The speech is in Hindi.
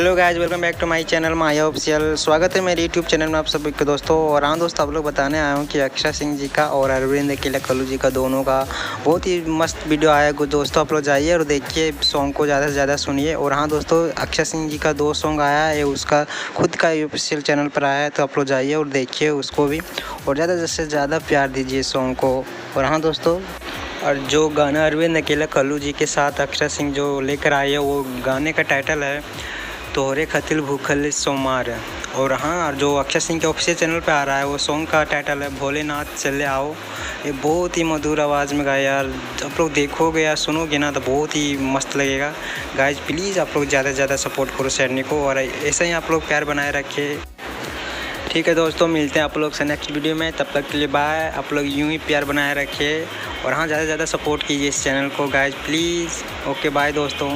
Hello guys, welcome back to my channel Maya official. स्वागत है मेरे यूट्यूब चैनल में आप सभी के दोस्तों। और हाँ दोस्तों, आप लोग बताने आया हूँ कि अक्षय सिंह जी का और अरविंद अकेला कल्लू जी का दोनों का बहुत ही मस्त वीडियो आया है दोस्तों। आप लोग जाइए और देखिए, सॉन्ग को ज़्यादा से ज़्यादा सुनिए। और हाँ दोस्तों, अक्षय सिंह जी का 2 सॉन्ग आया है, उसका खुद का ऑफिशियल चैनल पर आया है, तो आप लोग जाइए और देखिए उसको भी, और ज़्यादा से ज़्यादा प्यार दीजिए सॉन्ग को। और हाँ दोस्तों, और जो गाना अरविंद अकेला कल्लू जी के साथ अक्षय सिंह जो लेकर आए हैं, वो गाने का टाइटल है तोहरे खतिल भूखल सोमार। और हाँ, और जो अक्षय सिंह के ऑफिशियल चैनल पे आ रहा है, वो सॉन्ग का टाइटल है भोलेनाथ चले आओ। ये बहुत ही मधुर आवाज़ में गाया यार। आप लोग देखोगे या सुनोगे ना तो बहुत ही मस्त लगेगा। गाइज प्लीज़ आप लोग ज़्यादा से ज़्यादा सपोर्ट करो सैनी को, और ऐसे ही आप लोग प्यार बनाए रखिए। ठीक है दोस्तों, मिलते हैं आप लोग से नेक्स्ट वीडियो में। तब तक के लिए बाय। आप लोग यूँ ही प्यार बनाए रखिए, और हाँ ज़्यादा से ज़्यादा सपोर्ट कीजिए इस चैनल को गाइज प्लीज़। ओके बाय दोस्तों।